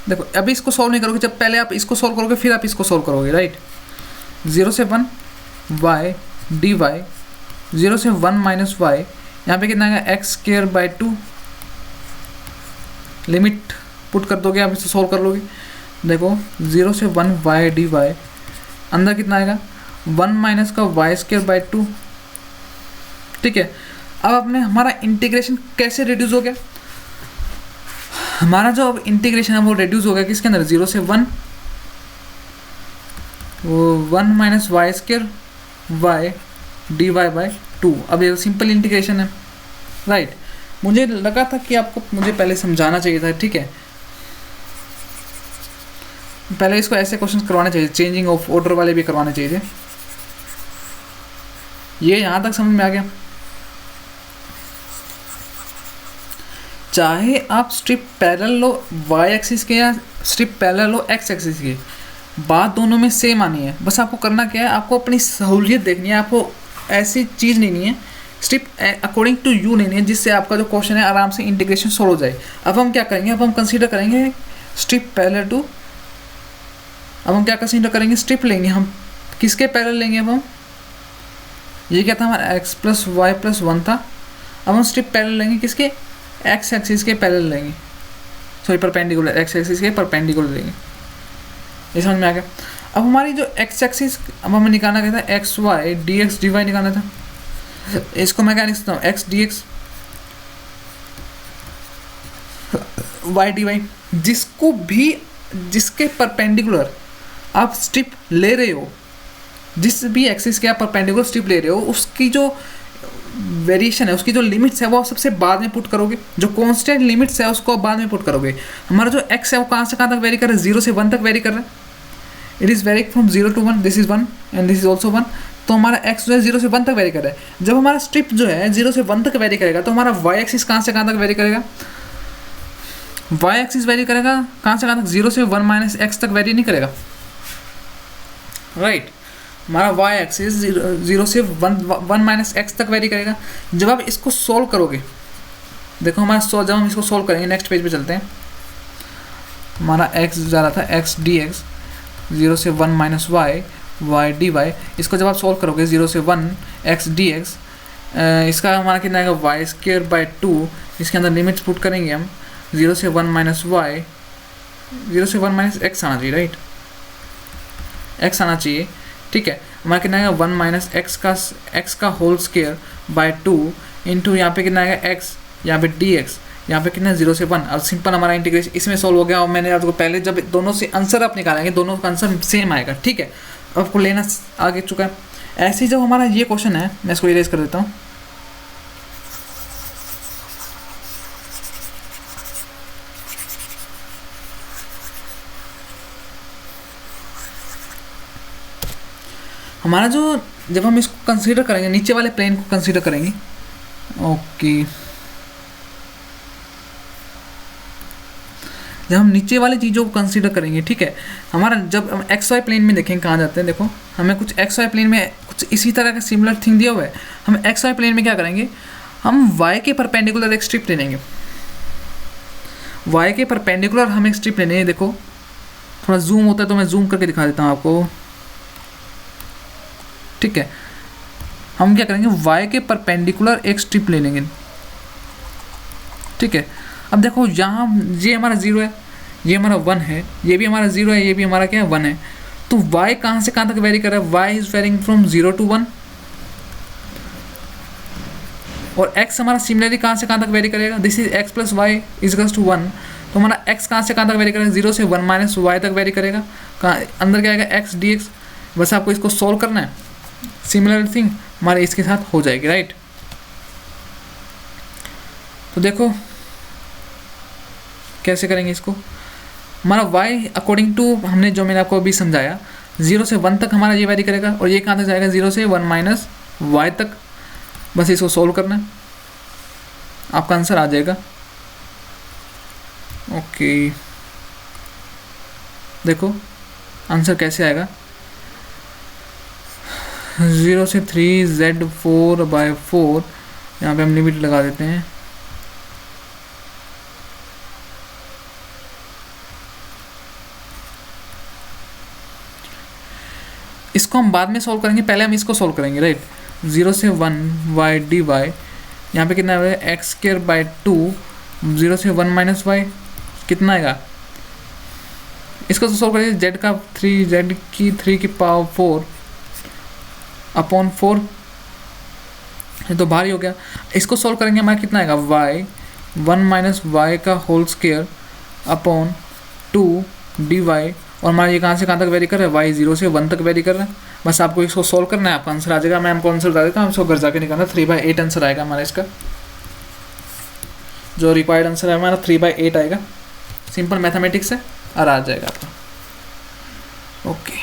देखो अभी इसको सोल्व नहीं करोगे, जब पहले आप इसको सोल्व करोगे फिर आप इसको सोल्व करोगे, राइट। 0 से 1 वाई डी वाई, 0 से 1 माइनस वाई, यहाँ पे कितना आएगा x square by 2, limit put कर दोगे आप, इसे सोल्व कर लोगे। देखो 0 से 1 वाई डी वाई, अंदर कितना आएगा 1 माइनस का वाई स्क्वायर बाई 2, ठीक है। अब अपने हमारा इंटीग्रेशन कैसे रिड्यूस हो गया, हमारा जो अब इंटीग्रेशन है वो रिड्यूस हो गया किसके अंदर, 0 से 1, वो 1 minus y square y d y by 2। अब ये सिंपल इंटीग्रेशन है, राइट। मुझे लगा था कि आपको मुझे पहले समझाना चाहिए था, ठीक है, पहले इसको ऐसे क्वेश्चन करवाने चाहिए, चेंजिंग ऑफ ऑर्डर वाले भी करवाने चाहिए थे। ये यहाँ तक समझ में आ गया। चाहे आप स्ट्रिप पैरेलल लो वाई एक्सिस के या स्ट्रिप पैरेलल लो एक्स एक्सिस के, बात दोनों में सेम आनी है। बस आपको करना क्या है, आपको अपनी सहूलियत देखनी है, आपको ऐसी चीज़ लेनी है, स्ट्रिप अकॉर्डिंग टू यू लेनी है, जिससे आपका जो क्वेश्चन है आराम से इंटीग्रेशन सॉल्व हो जाए। अब हम क्या करेंगे, अब हम कंसीडर करेंगे स्ट्रिप पैरेलल टू, अब हम क्या कंसीडर करेंगे, स्ट्रिप लेंगे हम, किसके पैरेलल लेंगे, अब हम ये क्या था हमारा x प्लस वाई प्लस 1 था, अब हम स्ट्रिप पैरेलल लेंगे किसके, एक्स एक्सिस के पैरेलल लेंगे, सॉरी परपेंडिकुलर, एक्स एक्सिस के परपेंडिकुलर लेंगे। ये समझ में आ गया। अब हमारी जो एक्स एक्सिस, अब हमें निकालना क्या था, x y d x d y निकालना था। इसको मैं क्या लिख सकता हूँ, x d x y d y, जिसको भी जिसके परपेंडिकुलर आप स्ट्रिप ले रहे हो, जिस भी एक्सिस के आप परपेंडिकुलर स्ट्रिप ले रहे हो, उसकी जो वेरिएशन है, उसकी जो लिमिट्स है वो आप सबसे बाद में पुट करोगे, जो कांस्टेंट लिमिट्स है उसको आप बाद में पुट करोगे। हमारा जो x है वो कहाँ से कहाँ तक वेरी कर रहा है, 0 से 1 तक वेरी कर रहा है, it is very from 0 to 1, this is 1 and this is also 1। तो हमारा x जो है 0 से 1 तक वेरी कर रहा है। जब हमारा स्ट्रिप जो है 0 से 1 तक वेरी करेगा तो हमारा y एक्सिस कहाँ से कहाँ तक वेरी करेगा, y एक्सिस वेरी करेगा कहाँ से कहाँ तक, 0 से 1 माइनस एक्स तक वेरी नहीं करेगा, राइट। हमारा y एक्सिस 0 से 1 माइनस एक्स तक वेरी करेगा। जब आप इसको सोल्व करोगे, देखो हमारा जब हम इसको सोल्व करेंगे, नेक्स्ट पेज पे चलते हैं, हमारा x जा रहा था x डी एक्स 0 से 1 minus y y d y, इसको जब आप सोल्व करोगे 0 से 1 x डी एक्स, इसका हमारा कितना आएगा वाई स्क्वायर बाई 2, इसके अंदर लिमिट्स पुट करेंगे हम, 0 से 1 माइनस वाई, 0 से 1 माइनस एक्स आना चाहिए, राइट, x आना चाहिए, ठीक है। हमारा कितना आएगा 1 माइनस एक्स का होल स्क्वायर बाय 2 इंटू यहाँ पे कितना आएगा x, यहाँ पे dx, यहाँ पे कितना 0 से 1। अब सिंपल हमारा इंटीग्रेशन इसमें सॉल्व हो गया। और मैंने आपको पहले जब दोनों से आंसर आप निकालेंगे, दोनों का आंसर सेम आएगा, ठीक है। आपको लेना आगे चुका है। ऐसे ही जब हमारा ये क्वेश्चन है, मैं इसको इरेज कर देता हूँ, हमारा जो जब हम इसको कंसीडर करेंगे, नीचे वाले प्लेन को कंसीडर करेंगे, ओके, जब हम नीचे वाली चीज़ों को कंसीडर करेंगे, ठीक है, हमारा जब हम एक्स वाई प्लेन में देखेंगे कहाँ जाते हैं, देखो हमें कुछ एक्स वाई प्लेन में कुछ इसी तरह का सिमिलर थिंग दिया हुआ है। हम एक्स वाई प्लेन में क्या करेंगे, हम वाई के परपेंडिकुलर एक स्ट्रिप ले लेंगे, वाई के परपेंडिकुलर हम एक स्ट्रिप ले लेंगे। देखो थोड़ा जूम होता है तो मैं जूम करके दिखा देता हूँ आपको, ठीक है। हम क्या करेंगे, वाई के परपेंडिकुलर एक स्ट्रिप ले लेंगे, ठीक है। अब देखो यहाँ ये हमारा 0 है, ये हमारा 1 है, ये भी हमारा 0 है, ये भी हमारा क्या है 1 है। तो y कहाँ से कहाँ तक वेरी कर रहा है, y is varying from 0 to 1, और x हमारा सिमिलरली कहाँ से कहाँ तक वेरी करेगा, this is x plus y equals to 1। तो हमारा x कहाँ से कहाँ तक वेरी करेगा, 0 से 1 माइनस वाई तक वेरी करेगा। कहाँ अंदर क्या आएगा, x dx। बस आपको इसको सोल्व करना है, सिमिलर थिंग हमारे इसके साथ हो जाएगी, राइट। तो देखो कैसे करेंगे इसको, हमारा y अकॉर्डिंग टू हमने जो मैंने आपको अभी समझाया 0 से 1 तक हमारा ये वेरी करेगा, और ये कहाँ तक जाएगा, 0 से 1 माइनस वाई तक। बस इसको सोल्व करना है, आपका आंसर आ जाएगा। ओके देखो आंसर कैसे आएगा, 0 से 3 z4/4, यहाँ पे हम लिमिट लगा देते हैं। इसको हम बाद में सॉल्व करेंगे, पहले हम इसको सॉल्व करेंगे, राइट। 0 से 1 y dy, यहाँ पे कितना है x²/2, 0 से 1 माइनस वाई कितना आएगा, इसको तो सॉल्व करेंगे, z का 3, z की 3 की पावर 4/4, ये तो भारी हो गया। इसको सॉल्व करेंगे हमारा कितना आएगा, y 1 माइनस वाई का होल स्क्वायर अपॉन 2 dy, और हमारा ये कहाँ से कहाँ तक वेरी कर रहा है, y 0 से 1 तक वेरी कर रहा है। बस आपको इसको सोल्व करना है, आपका आंसर आ जाएगा। मैं आपको आंसर बता देता हूँ, इसको घर जाके निकालना, 3/8 आंसर आएगा हमारा इसका। जो रिक्वायर्ड आंसर है हमारा 3/8 आएगा, सिंपल मैथमेटिक्स है और आ जाएगा आपका। ओके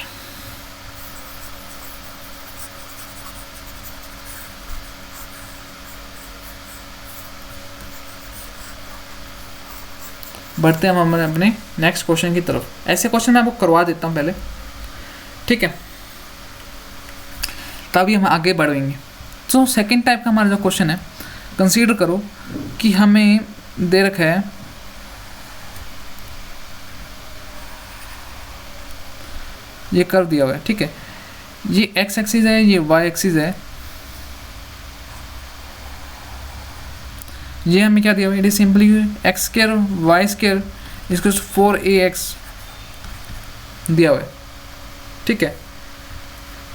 बढ़ते हैं हम अपने नेक्स्ट क्वेश्चन की तरफ। ऐसे क्वेश्चन मैं आपको करवा देता हूँ पहले, ठीक है, तभी हम आगे बढ़ेंगे। तो सेकंड टाइप का हमारा जो क्वेश्चन है, कंसीडर करो कि हमें दे रखा है ये कर्व दिया हुआ है, ठीक है, ये x एक्सिस है, ये y एक्सिस है, ये हमें क्या दिया हुआ है, it is simply x² y² इसको 4ax दिया हुआ है, ठीक है।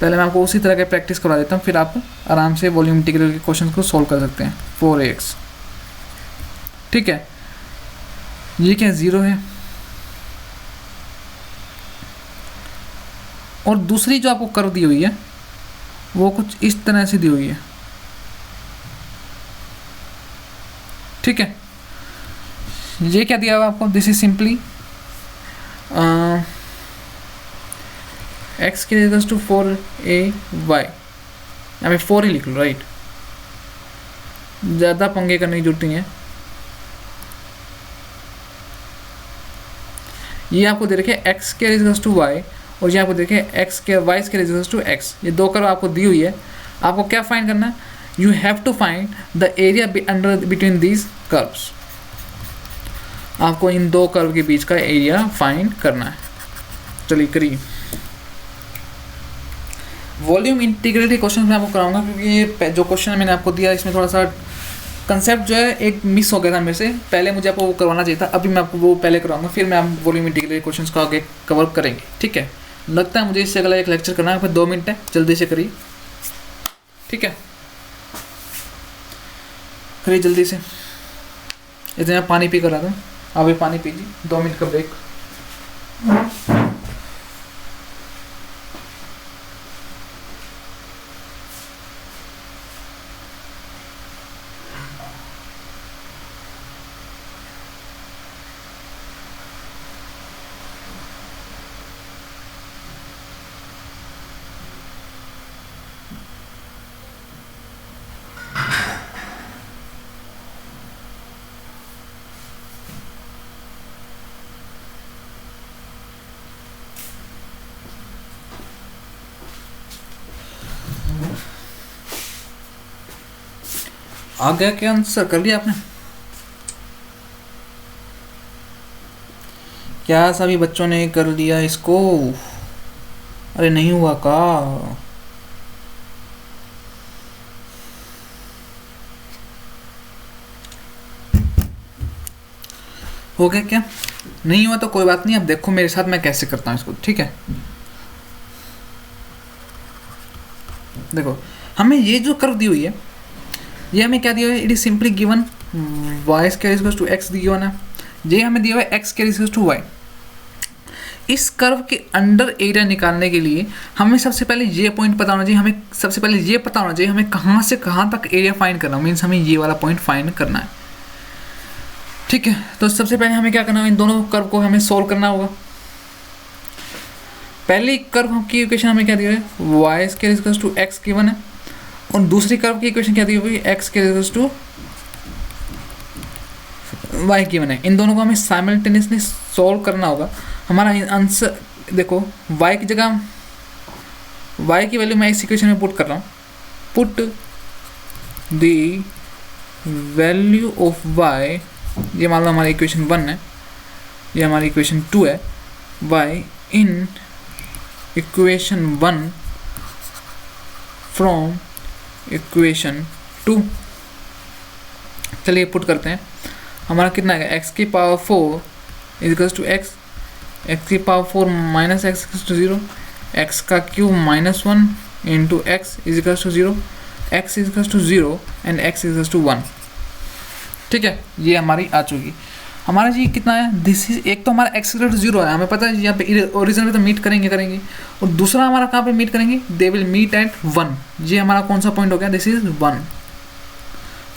पहले मैं आपको उसी तरह के प्रैक्टिस करवा देता हूँ, फिर आप आराम से वॉल्यूम इंटीग्रल के क्वेश्चन को सॉल्व कर सकते हैं। 4ax, ठीक है, ये क्या 0 है, और दूसरी जो आपको कर्व दी हुई है वो कुछ इस तरह से दी हुई है, ठीक है। ये क्या दिया हुआ आपको, दिस इज सिंपली x के इक्वल्स टू 4ay, यहाँ पे 4 ही लिख लो, राइट, ज़्यादा पंगे करने की जरूरत नहीं है। ये आपको दे रखे x के इक्वल्स टू y, और ये आपको देखे x के y के इक्वल्स टू x, ये दो कर्व आपको दी हुई है। आपको क्या फाइंड करना है, you have to find the area under between these curves, आपको इन दो कर्व के बीच का एरिया फाइंड करना है। चलिए करिए। वॉल्यूम इंटीग्रल के क्वेश्चन मैं आपको कराऊंगा, क्योंकि ये जो क्वेश्चन मैंने आपको दिया इसमें थोड़ा सा कंसेप्ट जो है एक मिस हो गया था मेरे से, पहले मुझे आपको वो करवाना चाहिए था, अभी मैं आपको वो पहले कराऊंगा, फिर मैं आप वॉल्यूम इंटीग्रल के क्वेश्चन को आगे कवर करेंगे, ठीक है। लगता है मुझे इससे अगला एक लेक्चर करना है, फिर 2 मिनट है, जल्दी से करिए, ठीक है, करिए जल्दी से। इतना पानी पी कर आता हूँ, आप भी पानी पीजिए, 2 मिनट का ब्रेक। आ गया क्या आंसर? कर लिया आपने? क्या सभी बच्चों ने कर लिया इसको? अरे नहीं हुआ का? हो गया क्या? नहीं हुआ तो कोई बात नहीं, अब देखो मेरे साथ मैं कैसे करता हूँ इसको, ठीक है? देखो हमें ये जो कर्व दी हुई है, ये हमें क्या दिया हुआ है? It is simply given y square is equal to x given है। ये हमें दिया हुआ है x square is equal to y. इस कर्व के अंडर एरिया निकालने के लिए हमें सबसे पहले ये पॉइंट पता होना चाहिए, हमें सबसे पहले ये पता होना चाहिए हमें कहाँ से कहाँ तक एरिया फाइंड करना, मीन्स हमें ये वाला पॉइंट फाइंड करना है, ठीक है? तो सबसे पहले हमें क्या करना है? इन दोनों कर्व को हमें सोल्व करना होगा। पहली कर्व की इक्वेशन हमें क्या दी हुई है? Y square is equal to x given है, और दूसरी कर्व की इक्वेशन क्या दी हुई है? X square is equal to y given है। इन दोनों को हमें साइमल्टेनियसली सोल्व करना होगा। हमारा आंसर देखो, y की जगह y की वैल्यू मैं इस इक्वेशन में पुट कर रहा हूँ। Put the value of y, ये मान लो हमारी इक्वेशन 1 है, ये हमारी इक्वेशन 2 है। y in equation 1 from equation 2। चलिए पुट करते हैं। हमारा कितना है? x की power 4 is equal to x, x की power 4 minus x equal to 0, x का cube minus 1 into x is equal to 0, x is equal to 0 and x is equal to 1, ठीक है? ये हमारी आ चुकी। हमारा जी कितना है? दिस इज, एक तो हमारा एक्स इक्वल टू 0 है, हमें पता है यहाँ पे ओरिजिन में तो मीट करेंगे, और दूसरा हमारा कहाँ पे मीट करेंगे? They will meet at 1। ये हमारा कौन सा पॉइंट हो गया? दिस इज 1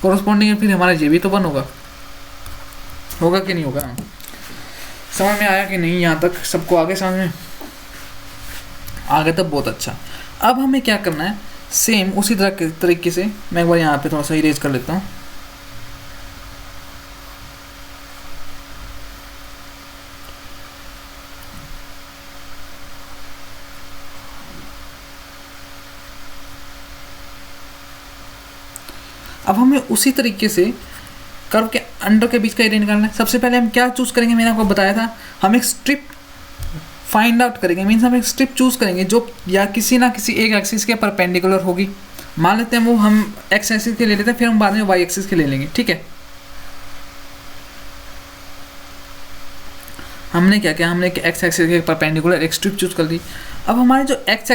कोरस्पॉन्डिंग, फिर हमारा ये भी तो 1 होगा कि नहीं होगा? समझ में आया कि नहीं? यहाँ तक सबको आगे समझ में आ गया? तब बहुत अच्छा। अब हमें क्या करना है? सेम उसी तरह के तरीके से मैं एक बार यहाँ पे थोड़ा सा इरेज कर लेता हूँ। अब हमें उसी तरीके से कर्व के अंडर के बीच का एरिया निकालना है। सबसे पहले हम क्या चूज करेंगे? मैंने आपको बताया था, हम एक स्ट्रिप फाइंड आउट करेंगे, मीन्स हम एक स्ट्रिप चूज करेंगे जो या किसी ना किसी एक एक्सिस के परपेंडिकुलर होगी। मान लेते हैं वो हम एक्स एक्सिस के ले लेते हैं, फिर हम बाद में वाई एक्सिस के ले लेंगे, ठीक है? हमने क्या किया? हमने एक्स एक्सिस के परपेंडिकुलर एक स्ट्रिप चूज कर ली। अब हमारी जो एक्स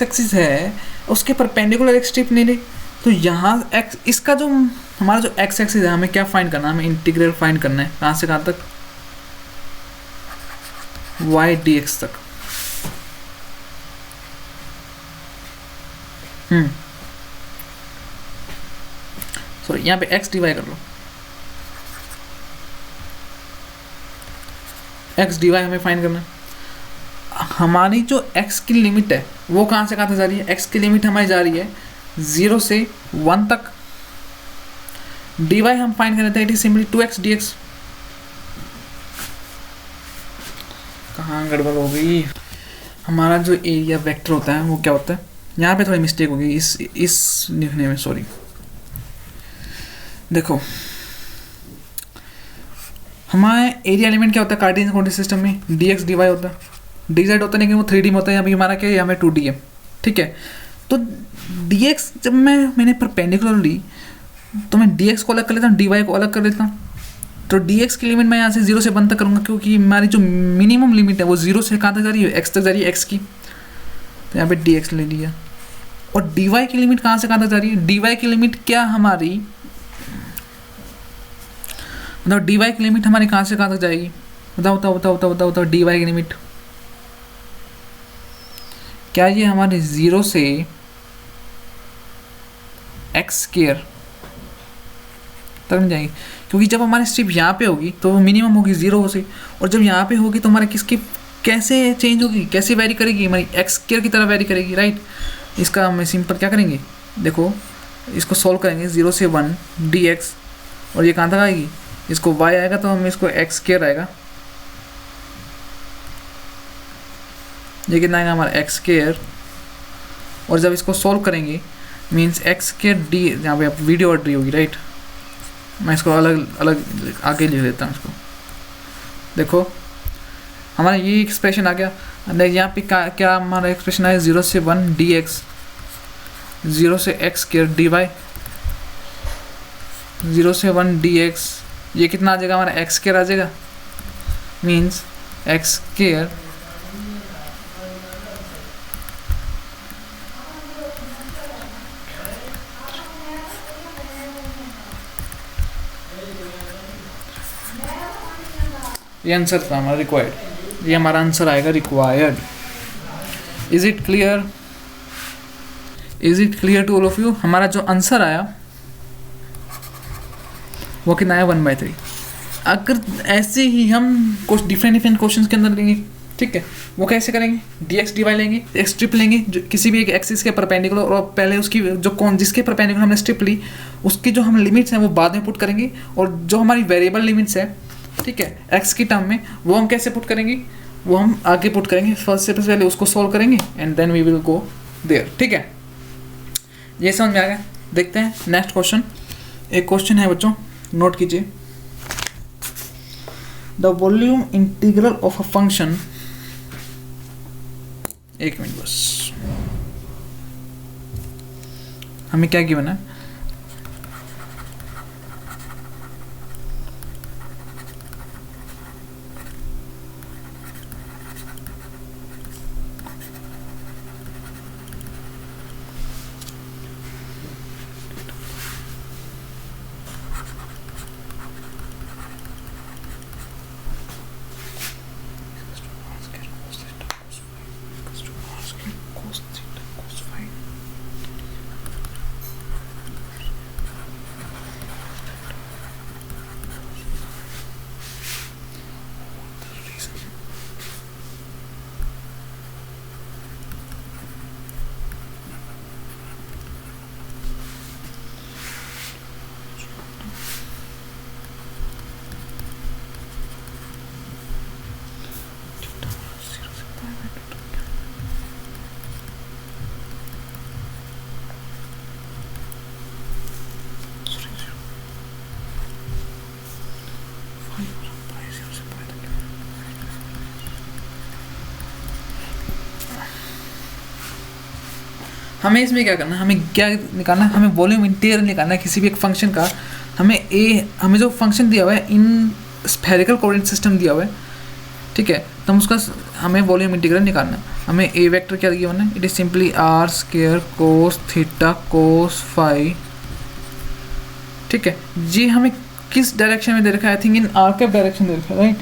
एक्सिस है, उसके परपेंडिकुलर एक स्ट्रिप ले ली। तो यहाँ एक्स, इसका जो हमारा जो एक्स एक्सिस है, हमें क्या फाइंड करना है? हमें इंटीग्रल फाइंड करना है। कहाँ से कहाँ तक? y dx तक। सॉरी, यहाँ पे x dy कर लो। x dy हमें फाइंड करना है। हमारी जो x की लिमिट है वो कहाँ से कहाँ तक जा रही है? x की लिमिट हमारी जा रही है 0 से 1 तक। dy हम फाइंड कर लेते हैं, it is simply 2x dx। कहाँ गड़बड़ हो गई? हमारा जो एरिया वेक्टर होता है वो क्या होता है? यहाँ पे थोड़ी मिस्टेक हो गई इस लिखने में, सॉरी। देखो हमारा एरिया एलिमेंट क्या होता है कार्टेशियन कोऑर्डिनेट सिस्टम में? dx dy होता है। dz होता है लेकिन वो 3D में होता है, अभी हमारा क्या है? यहाँ पे 2D है, ठीक है? तो dx जब मैंने परपेंडिकुलर ली तो मैं dx को अलग कर लेता हूँ, dy को अलग कर लेता हूँ। तो dx की लिमिट मैं यहाँ से 0 से 1 तक करूँगा, क्योंकि हमारी जो मिनिमम लिमिट है वो 0 से कहाँ तक जा रही है? x तक जा रही है, x की। तो यहाँ पे dx ले लिया। और dy की लिमिट कहाँ से कहाँ तक जा रही है? dy की लिमिट क्या हमारी, मतलब dy की लिमिट हमारी कहाँ से कहाँ तक जाएगी? बताओ dy की लिमिट क्या? ये हमारे 0 से x स्क्वायर तक जाएगी, क्योंकि जब हमारी स्ट्रिप यहाँ पे होगी तो वो मिनिमम होगी 0 से, और जब यहाँ पे होगी तो हमारे किसकी कैसे चेंज होगी, कैसे वेरी करेगी? हमारी एक्स स्क्वायर की तरह वेरी करेगी, राइट? इसका हम सिंपल क्या करेंगे? देखो इसको सॉल्व करेंगे 0 से 1 dx, और ये कहाँ तक आएगी? इसको y आएगा तो हम इसको एक्स स्क्वायर आएगा, ये कितना आएगा हमारा एक्स स्क्वायर और जब इसको सॉल्व करेंगे मीन्स एक्स के डी, यहाँ पे आप वीडियो ऑर्डर होगी राइट, मैं इसको अलग अलग आगे लिख देता हूँ इसको। देखो हमारा ये एक्सप्रेशन आ गया, यहाँ पे क्या हमारा एक्सप्रेशन आया 0 से 1 dx, 0 से x स्क्वायर dy, 0 से 1 dx, ये कितना आ जाएगा हमारा x स्क्वायर आ जाएगा, मीन्स x स्क्वायर ये आंसर था हमारा रिक्वायर्ड, ये हमारा आंसर आएगा required. Is it clear, is it clear to all of you? हमारा जो आंसर आया वो कितना आया 1/3। अगर ऐसे ही हम कुछ डिफरेंट क्वेश्चंस के अंदर लेंगे, ठीक है, वो कैसे करेंगे, dx dy लेंगे, एक स्ट्रिप लेंगे जो किसी भी एक एक्सिस के परपेंडिकुलर, और पहले उसकी जो कौन जिसके परपेंडिकुलर हमने स्ट्रिप ली उसकी जो हम लिमिट्स हैं वो बाद में पुट करेंगे, और जो हमारी वेरिएबल लिमिट्स है, ठीक है, x की टर्म में, वो हम कैसे पुट करेंगे, वो हम आगे पुट करेंगे। फर्स्ट से पहले उसको सॉल्व करेंगे and then we will go there, ठीक है, ये समझ में आ गया। देखते हैं नेक्स्ट क्वेश्चन। एक क्वेश्चन है बच्चों, नोट कीजिए। The volume integral of a function, एक मिनट बस, हमें क्या गिवन है, हमें इसमें क्या करना है, हमें क्या निकालना है, हमें वॉल्यूम इंटीग्रल निकालना है किसी भी एक फंक्शन का। हमें जो फंक्शन दिया हुआ है इन स्फेरिकल कोऑर्डिनेट सिस्टम दिया हुआ है, ठीक है, तो हम उसका हमें वॉल्यूम इंटीग्रल निकालना है। हमें ए वेक्टर क्या दिया हुआ है, it is simply r square cos theta cos phi, ठीक है जी। हमें किस डायरेक्शन में दे रखा है, I think in are cap direction दे रखा है, right,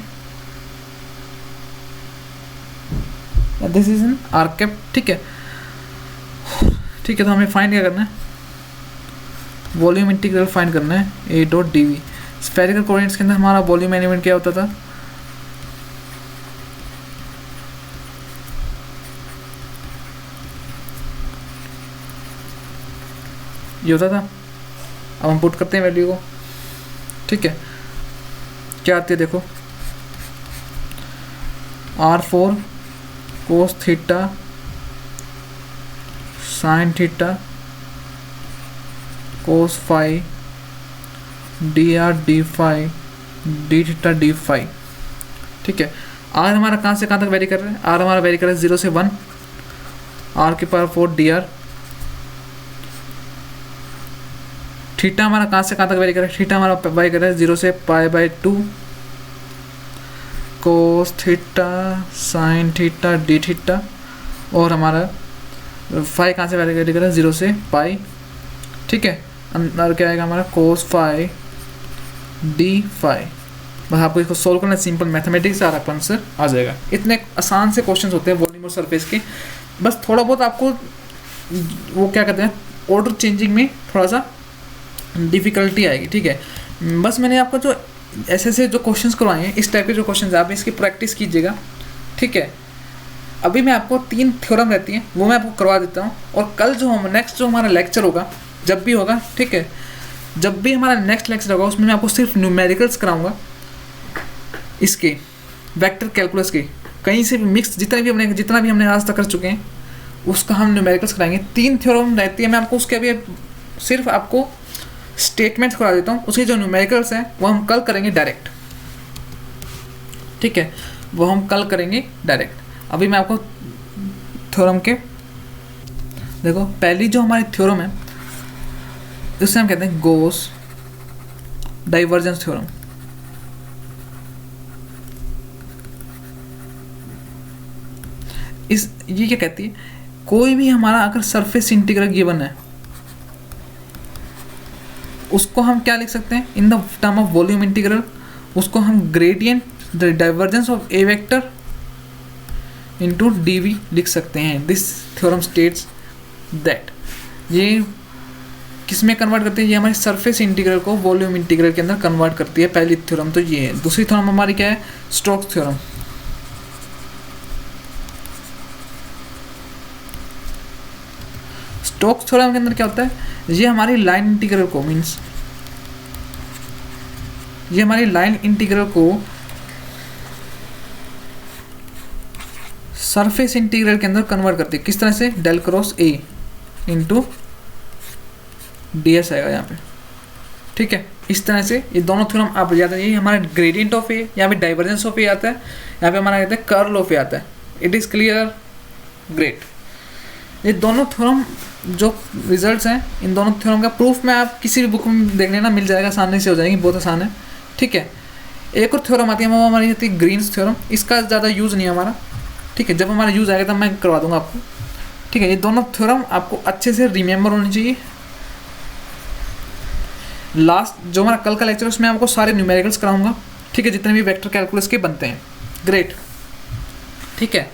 this is in are cap, ठीक है, ठीक है। तो हमें फाइंड क्या करना है, वॉल्यूम इंटीग्रल फाइंड करना है A dot d v. Spherical coordinates के अंदर हमारा वॉल्यूम एलिमेंट क्या होता था, ये होता था। अब हम पुट करते हैं वैल्यू को, ठीक है, क्या आती है देखो, R4 cos theta sine theta cos phi d r d phi d theta d phi, ठीक है। आर हमारा कहाँ से कहाँ तक वेरी कर रहा है, आर हमारा वेरी कर रहा है 0 से 1, आर के पावर 4 डी आर। थीटा हमारा कहाँ से कहाँ तक वेरी कर रहा है, थीटा हमारा वेरी कर रहा है 0 से π/2 cos theta sine theta d theta, और हमारा फाई कहाँ से वेरी कर रहा है 0 से पाई, ठीक है। अंदर क्या आएगा हमारा कोस फाई डी फाई। बस आपको इसको सोल्व करना, सिंपल मैथमेटिक्स से आपका आंसर आ जाएगा। इतने आसान से क्वेश्चंस होते हैं वॉल्यूम और सरफेस के, बस थोड़ा बहुत आपको वो क्या कहते हैं ऑर्डर चेंजिंग में थोड़ा सा डिफ़िकल्टी आएगी, ठीक है। बस मैंने आपको जो ऐसे जो क्वेश्चंस करवाए हैं, इस टाइप के जो क्वेश्चंस आप इसकी प्रैक्टिस कीजिएगा, ठीक है। अभी मैं आपको 3 थ्योरम रहती हैं वो मैं आपको करवा देता हूँ, और कल जो हम नेक्स्ट जो हमारा लेक्चर होगा, जब भी होगा, ठीक है, जब भी हमारा नेक्स्ट लेक्चर होगा उसमें मैं आपको सिर्फ न्यूमेरिकल्स कराऊंगा, इसके वेक्टर कैलकुलस के कहीं से भी मिक्स जितना भी हमने आज तक कर चुके हैं उसका हम न्यूमेरिकल्स कराएंगे। 3 थ्योरम रहती है, मैं आपको उसके अभी सिर्फ आपको स्टेटमेंट्स करा देता हूँ, उसके जो न्यूमेरिकल्स हैं वो हम कल करेंगे डायरेक्ट, ठीक है, वो हम कल करेंगे डायरेक्ट। अभी मैं आपको थ्योरम के देखो, पहली जो हमारी थ्योरम है उससे हम कहते हैं गॉस डाइवर्जेंस थ्योरम। ये क्या कहती है, कोई भी हमारा अगर सरफेस इंटीग्रल गिवन है उसको हम क्या लिख सकते हैं in the term of volume integral, उसको हम gradient the divergence of A vector into dv लिख सकते हैं। दिस थ्योरम स्टेट्स दैट, ये किस में कन्वर्ट करती है, ये हमारी सरफेस इंटीग्रल को वॉल्यूम इंटीग्रल के अंदर कन्वर्ट करती है। पहली थ्योरम तो ये है। दूसरी थ्योरम हमारी क्या है, स्टोक्स थ्योरम। स्टोक्स थ्योरम के अंदर क्या होता है, ये हमारी लाइन इंटीग्रल को मीन्स ये हमारी लाइन इंटीग्रल को सरफेस इंटीग्रल के अंदर कन्वर्ट करती है। किस तरह से, del cross A into ds आएगा यहाँ पे, ठीक है। इस तरह से ये दोनों थ्योरम आप याद है, ये हमारा ग्रेडियंट ऑफ ए, यहाँ पे डाइवर्जेंस ऑफ ए आता है, यहाँ पे हमारा कहते हैं कर्ल ऑफ ए आता है। It is clear, great. ये दोनों थ्योरम जो रिजल्ट्स हैं, इन दोनों थ्योरम का प्रूफ में आप किसी भी बुक में देख लेना, मिल जाएगा, आसानी से हो जाएगी, बहुत आसान है, ठीक है। एक और थ्योरम आती है, वो हमारी होती है ग्रीन्स थ्योरम। इसका ज़्यादा यूज़ नहीं है हमारा, ठीक है, जब हमारा यूज़ आएगा तब मैं करवा दूंगा आपको, ठीक है। ये दोनों थ्योरम आपको अच्छे से रिमेंबर होनी चाहिए। लास्ट जो हमारा कल का लेक्चर है उसमें आपको सारे न्यूमेरिकल्स कराऊंगा, ठीक है, जितने भी वेक्टर कैलकुलस के बनते हैं, ग्रेट, ठीक है।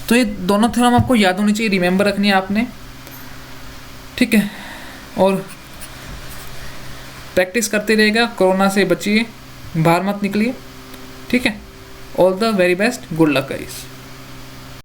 तो ये दोनों थ्योरम आपको याद होनी चाहिए, रिमेंबर रखनी है आपने, ठीक है, और प्रैक्टिस करते रहेगा। कोरोना से बचिए, बाहर मत निकलिए, ठीक है। All the very best, good luck guys.